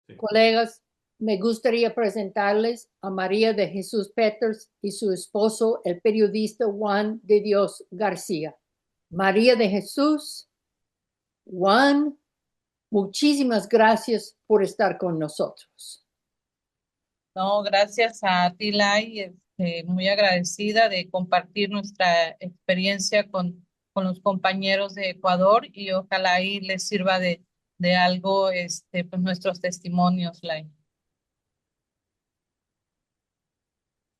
Sí. Colegas, me gustaría presentarles a María de Jesús Peters y su esposo, el periodista Juan de Dios García. María de Jesús, Juan, muchísimas gracias por estar con nosotros. No, gracias a ti, Lai, muy agradecida de compartir nuestra experiencia con los compañeros de Ecuador y ojalá ahí les sirva de algo pues nuestros testimonios, Lai.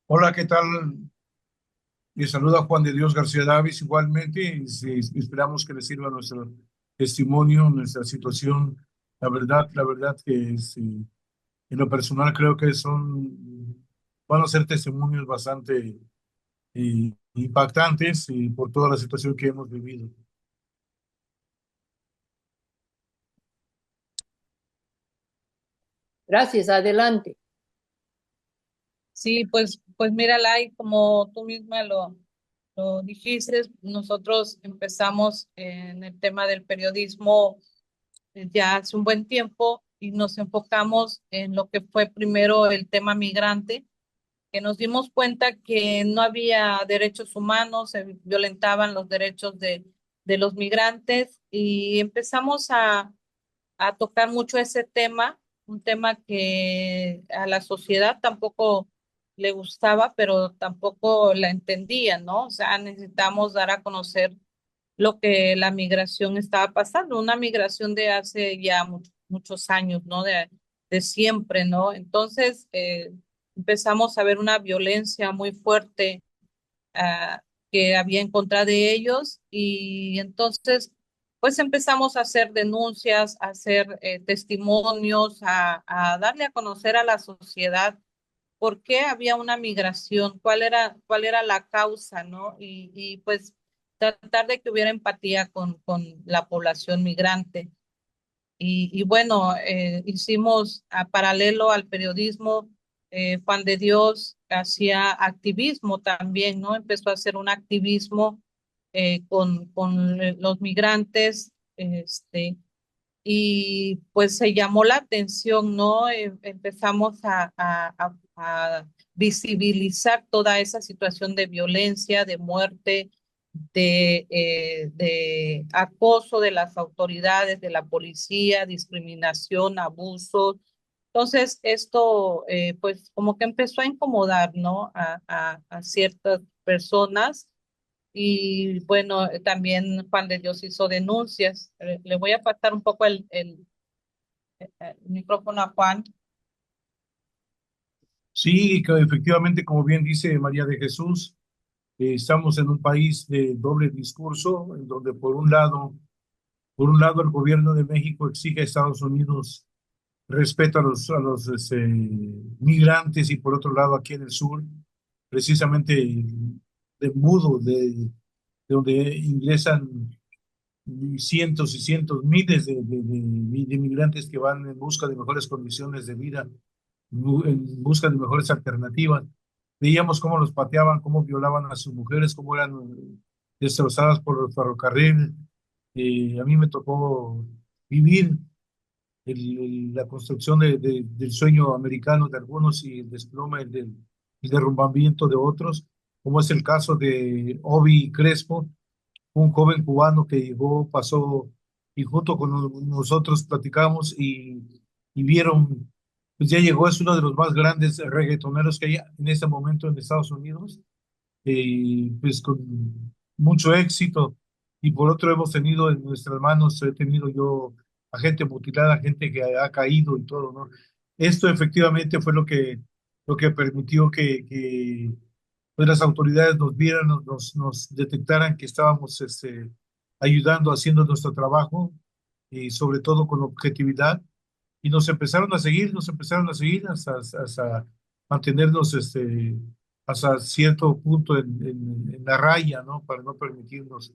Hola, ¿qué tal? Les saluda Juan de Dios García Davis igualmente. Esperamos que les sirva nuestro testimonio, nuestra situación. La verdad que en lo personal creo que van a ser testimonios bastante impactantes y por toda la situación que hemos vivido. Gracias, adelante. Sí, pues mira, Lai, como tú misma lo dijiste, nosotros empezamos en el tema del periodismo ya hace un buen tiempo y nos enfocamos en lo que fue primero el tema migrante, que nos dimos cuenta que no había derechos humanos, se violentaban los derechos de los migrantes y empezamos a tocar mucho ese tema, un tema que a la sociedad tampoco le gustaba, pero tampoco la entendía, ¿no? O sea, necesitamos dar a conocer lo que la migración estaba pasando, una migración de hace ya muchos años, ¿no? De siempre, ¿no? Entonces, empezamos a ver una violencia muy fuerte que había en contra de ellos y entonces pues empezamos a hacer denuncias, a hacer testimonios, a darle a conocer a la sociedad por qué había una migración, cuál era la causa, ¿no? Y pues tratar de que hubiera empatía con la población migrante. Y bueno, hicimos a paralelo al periodismo, Juan de Dios hacía activismo también, ¿no? Empezó a hacer un activismo con los migrantes, y pues se llamó la atención, ¿no? Empezamos a visibilizar toda esa situación de violencia, de muerte, de acoso de las autoridades, de la policía, discriminación, abusos. Entonces, esto pues como que empezó a incomodar, ¿no? A ciertas personas y bueno, también Juan de Dios hizo denuncias. Le voy a pasar un poco el micrófono a Juan. Sí, que efectivamente, como bien dice María de Jesús, estamos en un país de doble discurso, en donde por un lado el gobierno de México exige a Estados Unidos respeto a los migrantes y por otro lado aquí en el sur, precisamente de Mudo, de donde ingresan cientos y cientos, miles de migrantes que van en busca de mejores condiciones de vida, en busca de mejores alternativas. Veíamos cómo los pateaban, cómo violaban a sus mujeres, cómo eran destrozadas por el ferrocarril. A mí me tocó vivir la construcción del sueño americano de algunos y el desplome, el derrumbamiento de otros, como es el caso de Obi Crespo, un joven cubano que llegó, pasó y junto con nosotros platicamos y vieron, pues ya llegó, es uno de los más grandes reggaetoneros que hay en este momento en Estados Unidos, pues con mucho éxito. Y por otro hemos tenido en nuestras manos, he tenido yo a gente mutilada, gente que ha caído y todo, ¿no? Esto efectivamente fue lo que permitió que pues las autoridades nos vieran, nos detectaran que estábamos ayudando, haciendo nuestro trabajo y sobre todo con objetividad. Y nos empezaron a seguir hasta mantenernos hasta cierto punto en la raya, ¿no? Para no permitirnos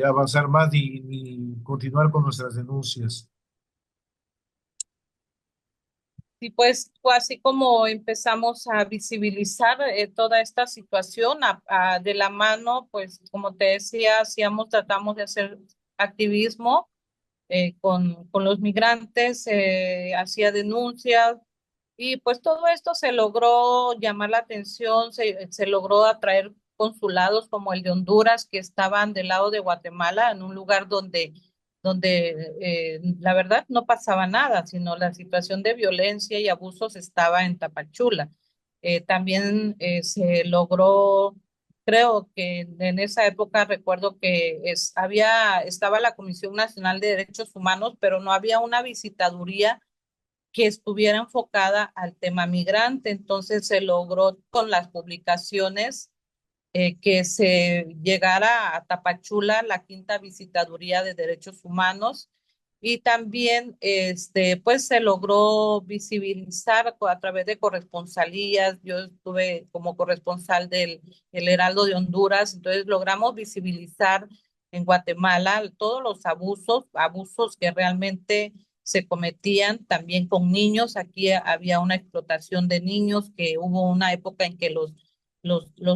avanzar más ni continuar con nuestras denuncias. Y pues fue así como empezamos a visibilizar toda esta situación de la mano, pues como te decía, tratamos de hacer activismo con los migrantes, hacía denuncias y pues todo esto se logró llamar la atención, se logró atraer consulados como el de Honduras que estaban del lado de Guatemala en un lugar donde la verdad no pasaba nada, sino la situación de violencia y abusos estaba en Tapachula. También se logró, creo que en esa época recuerdo que estaba la Comisión Nacional de Derechos Humanos, pero no había una visitaduría que estuviera enfocada al tema migrante. Entonces se logró con las publicaciones que se llegara a Tapachula la quinta visitaduría de derechos humanos y también pues se logró visibilizar a través de corresponsalías. Yo estuve como corresponsal del el Heraldo de Honduras, entonces logramos visibilizar en Guatemala todos los abusos que realmente se cometían también con niños. Aquí había una explotación de niños, que hubo una época en que los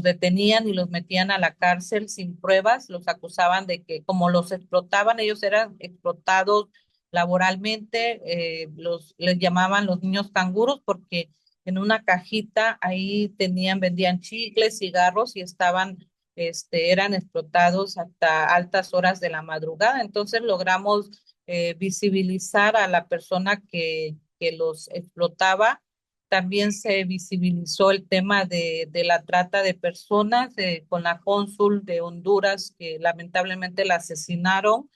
detenían y los metían a la cárcel sin pruebas, los acusaban de que como los explotaban, ellos eran explotados laboralmente, les llamaban los niños canguros porque en una cajita ahí vendían chicles, cigarros y eran explotados hasta altas horas de la madrugada. Entonces logramos visibilizar a la persona que los explotaba. También se visibilizó el tema de la trata de personas con la cónsul de Honduras, que lamentablemente la asesinaron.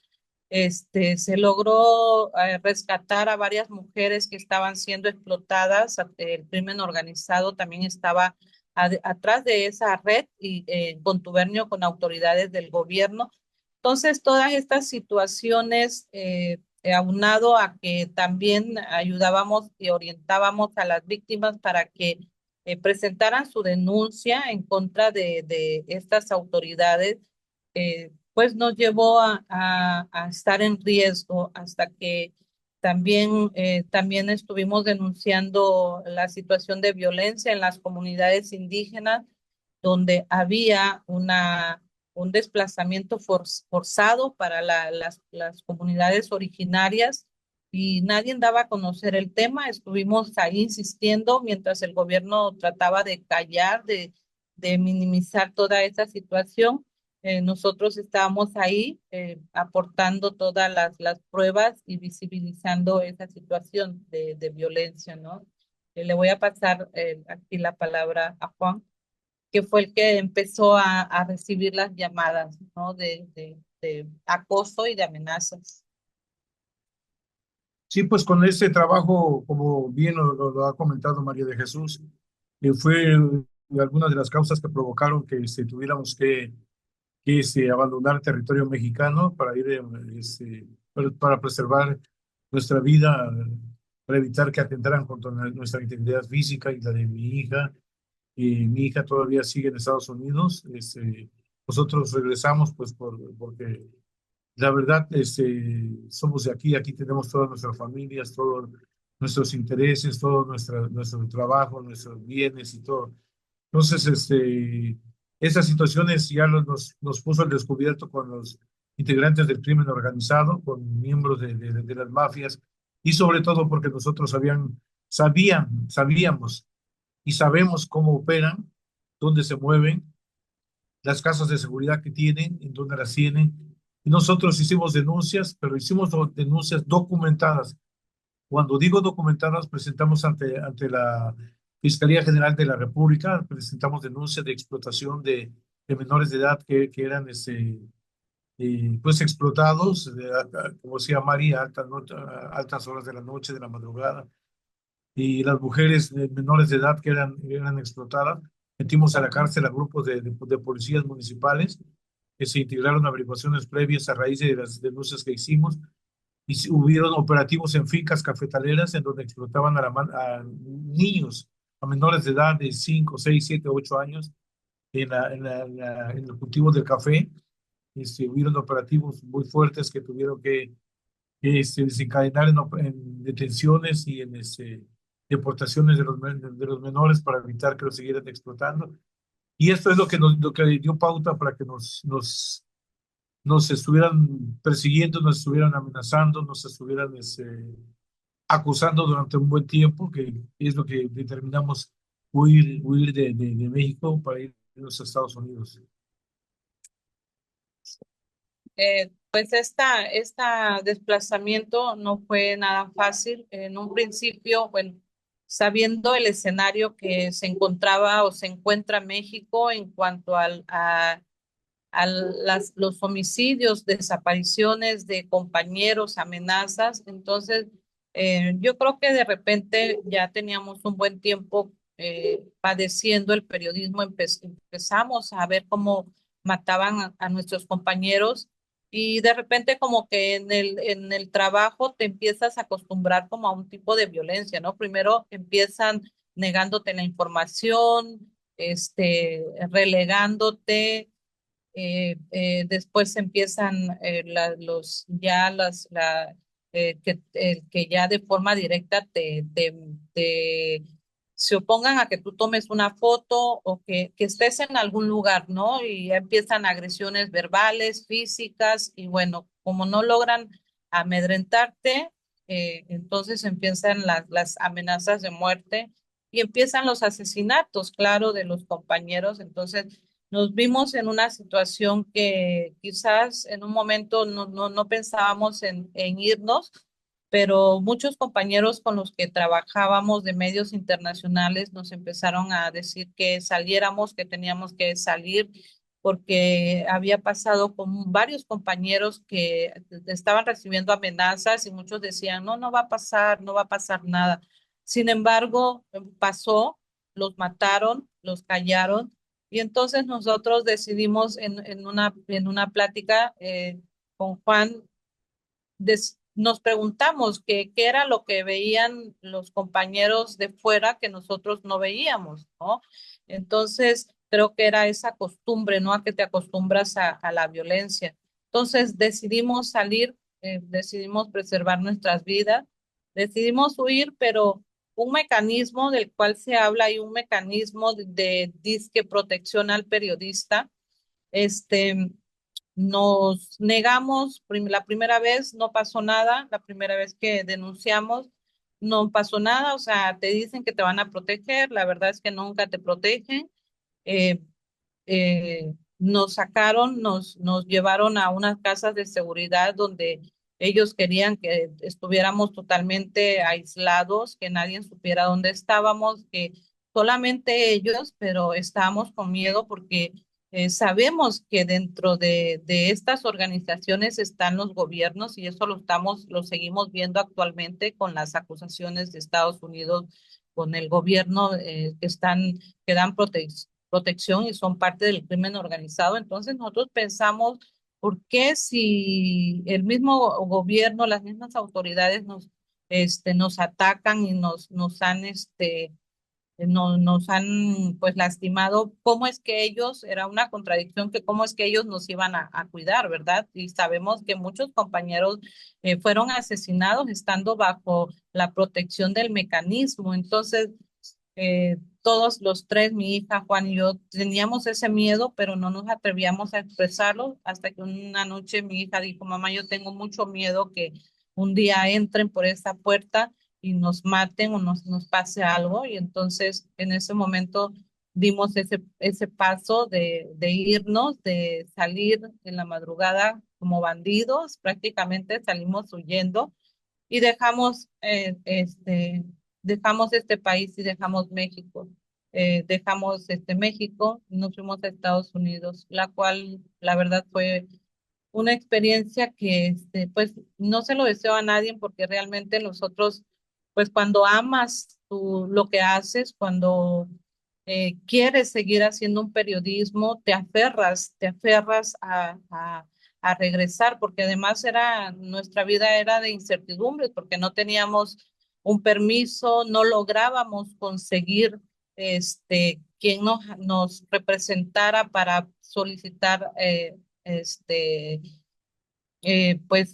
Se logró rescatar a varias mujeres que estaban siendo explotadas. El crimen organizado también estaba atrás de esa red y en contubernio con autoridades del gobierno. Entonces, todas estas situaciones, aunado a que también ayudábamos y orientábamos a las víctimas para que presentaran su denuncia en contra de estas autoridades, pues nos llevó a estar en riesgo hasta que también estuvimos denunciando la situación de violencia en las comunidades indígenas, donde había un desplazamiento forzado para las comunidades originarias y nadie daba a conocer el tema. Estuvimos ahí insistiendo mientras el gobierno trataba de callar, de minimizar toda esa situación. Nosotros estábamos ahí aportando todas las pruebas y visibilizando esa situación de violencia, ¿no? Le voy a pasar aquí la palabra a Juan, que fue el que empezó a recibir las llamadas, ¿no? De acoso y de amenazas. Sí, pues con este trabajo, como bien lo ha comentado María de Jesús, fue algunas de las causas que provocaron que tuviéramos que abandonar territorio mexicano para ir, para preservar nuestra vida, para evitar que atentaran contra nuestra integridad física y la de mi hija. Y mi hija todavía sigue en Estados Unidos. Nosotros regresamos pues porque la verdad somos de aquí, aquí tenemos todas nuestras familias, todos nuestros intereses, todo nuestro trabajo, nuestros bienes y todo. Entonces, esas situaciones ya nos puso al descubierto con los integrantes del crimen organizado, con miembros de las mafias, y sobre todo porque nosotros sabíamos y sabemos cómo operan, dónde se mueven, las casas de seguridad que tienen, en dónde las tienen. Y nosotros hicimos denuncias, pero hicimos denuncias documentadas. Cuando digo documentadas, presentamos ante la Fiscalía General de la República, presentamos denuncias de explotación de menores de edad que eran pues explotados, como decía María, a altas horas de la noche, de la madrugada, y las mujeres menores de edad que eran explotadas. Metimos a la cárcel a grupos de policías municipales que se integraron a averiguaciones previas a raíz de las denuncias que hicimos. Y hubieron operativos en fincas cafetaleras en donde explotaban a niños, a menores de edad de 5, 6, 7, 8 años en el cultivo del café. Hubieron operativos muy fuertes que tuvieron que desencadenar en detenciones y en deportaciones de los menores para evitar que los siguieran explotando. Y esto es lo que dio pauta para que nos estuvieran persiguiendo, nos estuvieran amenazando, nos estuvieran acusando durante un buen tiempo, que es lo que determinamos huir de México para irnos a Estados Unidos. Pues esta desplazamiento no fue nada fácil. En un principio, bueno, sabiendo el escenario que se encontraba o se encuentra México en cuanto los homicidios, desapariciones de compañeros, amenazas. Entonces, yo creo que de repente ya teníamos un buen tiempo padeciendo el periodismo. Empezamos a ver cómo mataban a nuestros compañeros y de repente como que en el trabajo te empiezas a acostumbrar como a un tipo de violencia, ¿no? Primero empiezan negándote la información, relegándote, después empiezan que ya de forma directa se opongan a que tú tomes una foto o que estés en algún lugar, ¿no? Y ya empiezan agresiones verbales, físicas, y bueno, como no logran amedrentarte, entonces empiezan las amenazas de muerte y empiezan los asesinatos, claro, de los compañeros. Entonces nos vimos en una situación que quizás en un momento no pensábamos en irnos, pero muchos compañeros con los que trabajábamos de medios internacionales nos empezaron a decir que saliéramos, que teníamos que salir, porque había pasado con varios compañeros que estaban recibiendo amenazas y muchos decían, no, no va a pasar, no va a pasar nada. Sin embargo, pasó, los mataron, los callaron, y entonces nosotros decidimos en una plática con Juan, nos preguntamos qué era lo que veían los compañeros de fuera que nosotros no veíamos, ¿no? Entonces, creo que era esa costumbre, ¿no? A que te acostumbras a la violencia. Entonces, decidimos salir, decidimos preservar nuestras vidas, decidimos huir, pero un mecanismo del cual se habla y un mecanismo de disque protección al periodista, este, nos negamos. La primera vez no pasó nada, la primera vez que denunciamos no pasó nada, o sea, te dicen que te van a proteger, la verdad es que nunca te protegen. Eh, Nos sacaron, nos llevaron a unas casas de seguridad donde ellos querían que estuviéramos totalmente aislados, que nadie supiera dónde estábamos, que solamente ellos, pero estábamos con miedo porque sabemos que dentro de estas organizaciones están los gobiernos, y eso lo seguimos viendo actualmente con las acusaciones de Estados Unidos con el gobierno, que dan protección y son parte del crimen organizado. Entonces nosotros pensamos, ¿por qué si el mismo gobierno, las mismas autoridades nos atacan y nos han pues lastimado? ¿Cómo es que ellos, era una contradicción, que cómo es que ellos nos iban a cuidar, ¿verdad? Y sabemos que muchos compañeros fueron asesinados estando bajo la protección del mecanismo. Entonces, todos los tres, mi hija, Juan y yo, teníamos ese miedo, pero no nos atrevíamos a expresarlo hasta que una noche mi hija dijo, mamá, yo tengo mucho miedo que un día entren por esta puerta y nos maten o nos pase algo. Y entonces en ese momento dimos ese paso de irnos, de salir en la madrugada como bandidos, prácticamente salimos huyendo y dejamos este país y dejamos México. Dejamos México, nos fuimos a Estados Unidos, la cual la verdad fue una experiencia que pues no se lo deseo a nadie, porque realmente nosotros, pues cuando amas lo que haces, cuando quieres seguir haciendo un periodismo, te aferras a regresar, porque además nuestra vida era de incertidumbres, porque no teníamos un permiso, no lográbamos conseguir quien nos representara para solicitar este, pues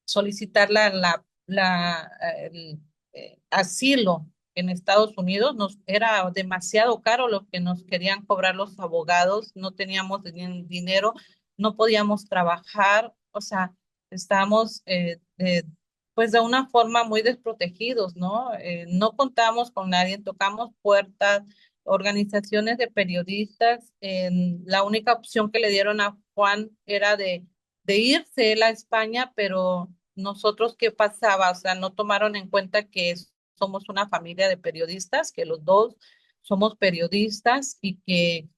solicitar el asilo en Estados Unidos. Nos era demasiado caro lo que nos querían cobrar los abogados, no teníamos dinero, no podíamos trabajar, o sea, estábamos pues de una forma muy desprotegidos, ¿no? No contábamos con nadie, tocamos puertas, organizaciones de periodistas, la única opción que le dieron a Juan era de irse él a España, pero nosotros, ¿qué pasaba? O sea, no tomaron en cuenta que somos una familia de periodistas, que los dos somos periodistas y que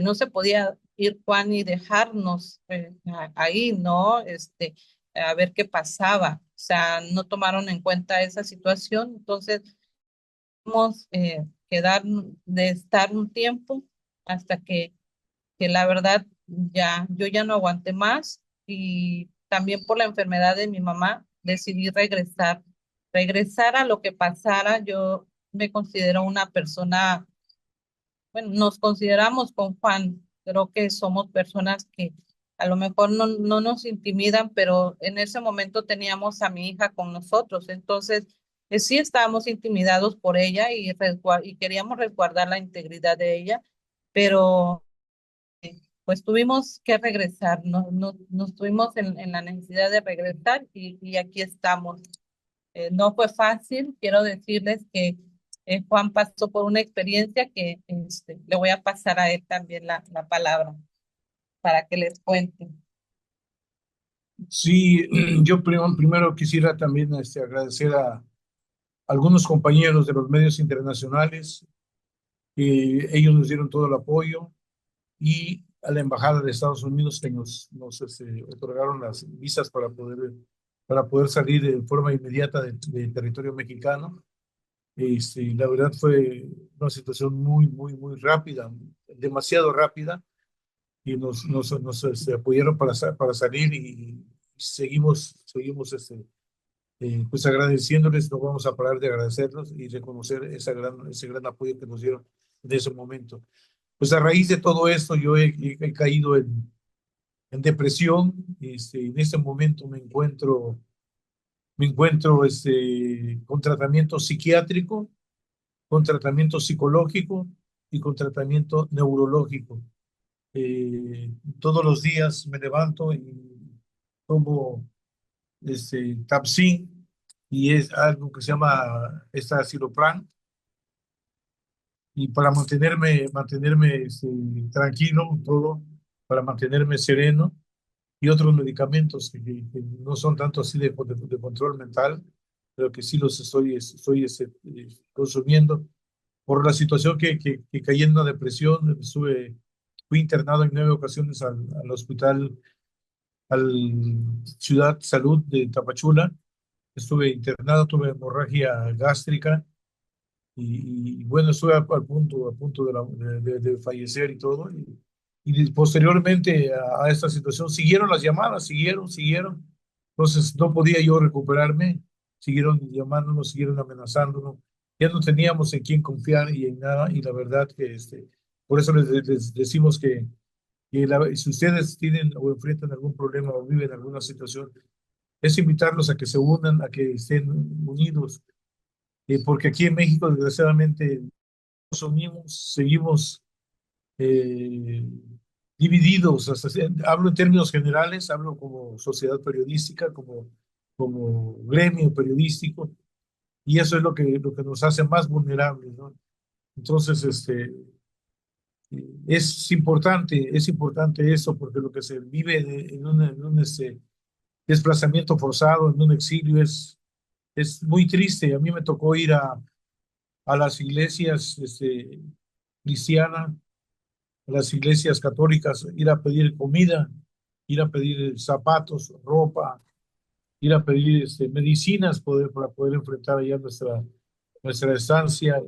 no se podía ir Juan y dejarnos ahí, ¿no? A ver qué pasaba. O sea, no tomaron en cuenta esa situación, entonces tuvimos quedar de estar un tiempo hasta que la verdad yo ya no aguanté más y también por la enfermedad de mi mamá decidí regresar a lo que pasara. Yo me considero una persona, bueno, nos consideramos con Juan, creo que somos personas que a lo mejor no nos intimidan, pero en ese momento teníamos a mi hija con nosotros, entonces sí estábamos intimidados por ella y queríamos resguardar la integridad de ella, pero pues tuvimos que regresar, nos tuvimos en la necesidad de regresar y aquí estamos. No fue fácil, quiero decirles que Juan pasó por una experiencia que le voy a pasar a él también la palabra para que les cuente. Sí, yo primero quisiera también agradecer a algunos compañeros de los medios internacionales, ellos nos dieron todo el apoyo, y a la Embajada de Estados Unidos que nos otorgaron las visas para poder salir de forma inmediata del territorio mexicano. La verdad fue una situación muy rápida, demasiado rápida, y nos apoyaron para salir, y seguimos pues agradeciéndoles. No vamos a parar de agradecerlos y reconocer ese gran apoyo que nos dieron en ese momento. Pues a raíz de todo esto yo he caído en depresión. En este momento me encuentro con tratamiento psiquiátrico, con tratamiento psicológico y con tratamiento neurológico. Todos los días me levanto y tomo Tapsin, y es algo que se llama Ciropran, y para mantenerme tranquilo, todo, para mantenerme sereno, y otros medicamentos que no son tanto así de control mental, pero que sí los estoy consumiendo por la situación que caí en una depresión. Fui internado en 9 ocasiones al hospital, al Ciudad Salud de Tapachula. Estuve internado, tuve hemorragia gástrica, y bueno, estuve a punto de fallecer y todo. Y posteriormente a esta situación siguieron las llamadas, siguieron. Entonces no podía yo recuperarme, siguieron llamándonos, siguieron amenazándonos. Ya no teníamos en quién confiar y en nada, y la verdad que por eso les decimos que si ustedes tienen o enfrentan algún problema o viven alguna situación, es invitarlos a que se unan, a que estén unidos, porque aquí en México, desgraciadamente, nos unimos, seguimos eh, divididos. Hablo en términos generales, hablo como sociedad periodística, como gremio periodístico, y eso es lo que nos hace más vulnerables, ¿no? Entonces, es importante eso, porque lo que se vive en un desplazamiento forzado, en un exilio, es muy triste. A mí me tocó ir a las iglesias cristianas, a las iglesias católicas, ir a pedir comida, ir a pedir zapatos, ropa, ir a pedir medicinas para poder enfrentar allá nuestra estancia.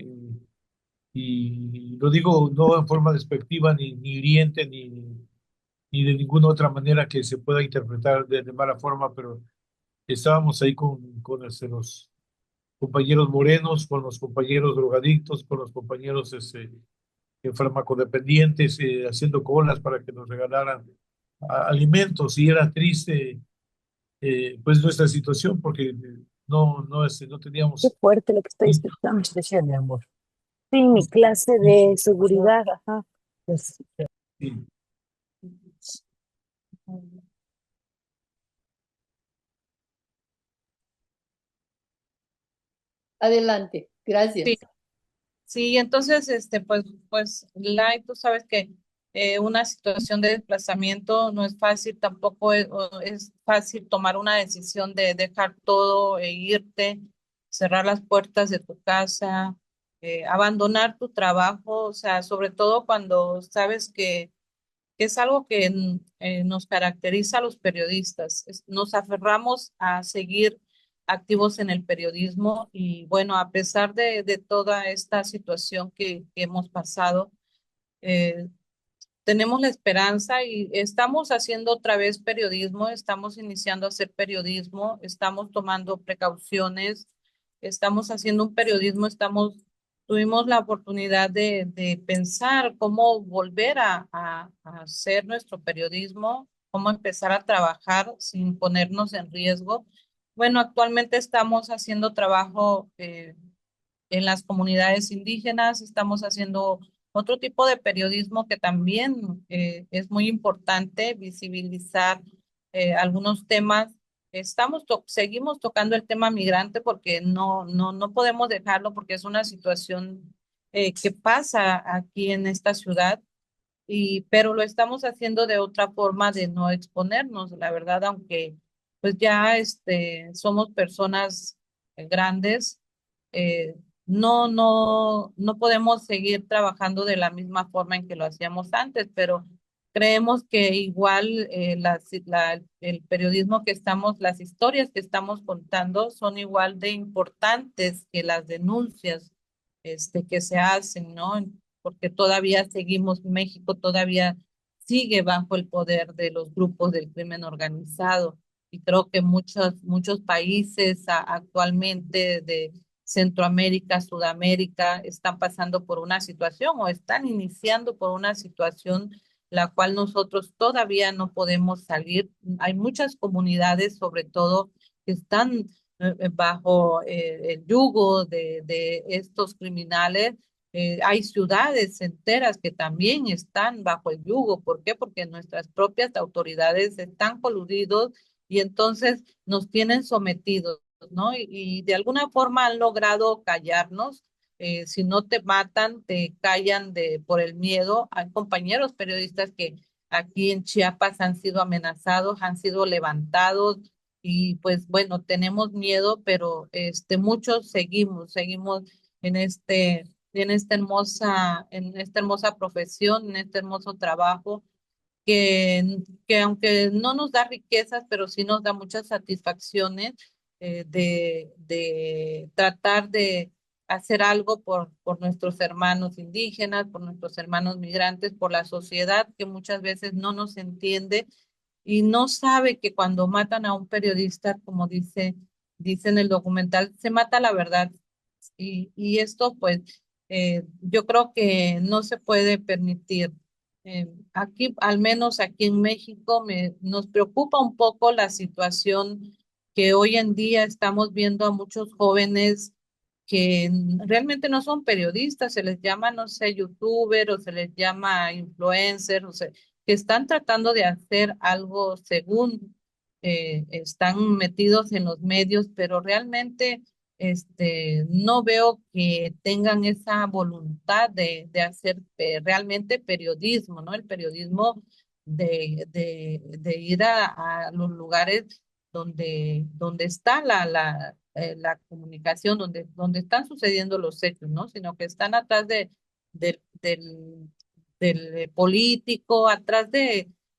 Y lo digo no en forma despectiva, ni hiriente, ni de ninguna otra manera que se pueda interpretar de mala forma, pero estábamos ahí con los compañeros morenos, con los compañeros drogadictos, con los compañeros farmacodependientes, haciendo colas para que nos regalaran alimentos. Y era triste, pues nuestra situación, porque no Qué teníamos. fuerte lo que estoy escuchando. Decía mi amor. Sí, mi clase de seguridad, ajá. Pues, Sí, Adelante, gracias. Sí. Sí, entonces, pues, Lai, tú sabes que una situación de desplazamiento no es fácil, tampoco es fácil tomar una decisión de dejar todo e irte, cerrar las puertas de tu casa, abandonar tu trabajo, o sea, sobre todo cuando sabes que es algo que nos caracteriza a los periodistas. Nos aferramos a seguir activos en el periodismo y bueno, a pesar de toda esta situación que hemos pasado, eh, tenemos la esperanza y estamos haciendo otra vez periodismo, estamos iniciando a hacer periodismo, estamos tomando precauciones, estamos haciendo un periodismo, tuvimos la oportunidad de pensar cómo volver a hacer nuestro periodismo, cómo empezar a trabajar sin ponernos en riesgo. Bueno, actualmente estamos haciendo trabajo en las comunidades indígenas, estamos haciendo otro tipo de periodismo que también es muy importante, visibilizar algunos temas. Seguimos tocando el tema migrante porque no podemos dejarlo porque es una situación que pasa aquí en esta ciudad, pero lo estamos haciendo de otra forma de no exponernos, la verdad, aunque pues ya somos personas grandes, eh, no podemos seguir trabajando de la misma forma en que lo hacíamos antes, pero creemos que igual el periodismo que las historias que estamos contando son igual de importantes que las denuncias que se hacen, ¿no? Porque todavía seguimos, México todavía sigue bajo el poder de los grupos del crimen organizado y creo que muchos países actualmente de Centroamérica, Sudamérica están pasando por una situación o están iniciando por una situación la cual nosotros todavía no podemos salir. Hay muchas comunidades, sobre todo, que están bajo el yugo de estos criminales. Hay ciudades enteras que también están bajo el yugo. ¿Por qué? Porque nuestras propias autoridades están coludidos y entonces nos tienen sometidos, ¿no? Y de alguna forma han logrado callarnos. Si no te matan, te callan por el miedo. Hay compañeros periodistas que aquí en Chiapas han sido amenazados, han sido levantados y pues bueno, tenemos miedo, pero muchos seguimos en en esta hermosa profesión, en este hermoso trabajo que aunque no nos da riquezas, pero sí nos da muchas satisfacciones de tratar de hacer algo por nuestros hermanos indígenas, por nuestros hermanos migrantes, por la sociedad que muchas veces no nos entiende y no sabe que cuando matan a un periodista, como dice en el documental, se mata la verdad. Y esto, pues, yo creo que no se puede permitir. Aquí, al menos aquí en México, nos preocupa un poco la situación que hoy en día estamos viendo a muchos jóvenes que realmente no son periodistas, se les llama, no sé, youtuber o se les llama influencer, o sea, que están tratando de hacer algo según están metidos en los medios, pero realmente no veo que tengan esa voluntad de hacer realmente periodismo, ¿no? El periodismo de ir a los lugares donde está la comunicación, donde están sucediendo los hechos, ¿no? Sino que están atrás del, del, del político, atrás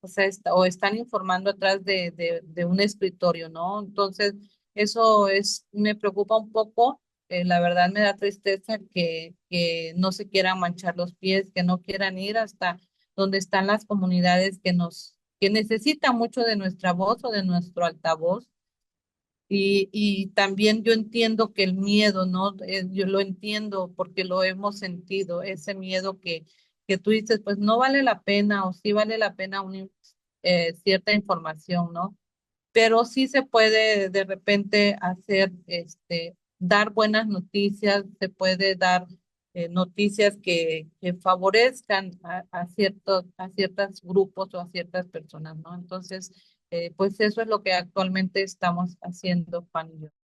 o sea, o están informando atrás de un escritorio, ¿no? Entonces, me preocupa un poco. La verdad me da tristeza que no se quieran manchar los pies, que no quieran ir hasta donde están las comunidades que necesitan mucho de nuestra voz o de nuestro altavoz. Y también yo entiendo que el miedo, ¿no? Yo lo entiendo porque lo hemos sentido, ese miedo que tú dices, pues no vale la pena o sí vale la pena cierta información, ¿no? Pero sí se puede de repente hacer, dar buenas noticias, se puede dar noticias que favorezcan a ciertos grupos o a ciertas personas, ¿no? Entonces, pues eso es lo que actualmente estamos haciendo, Juan y yo.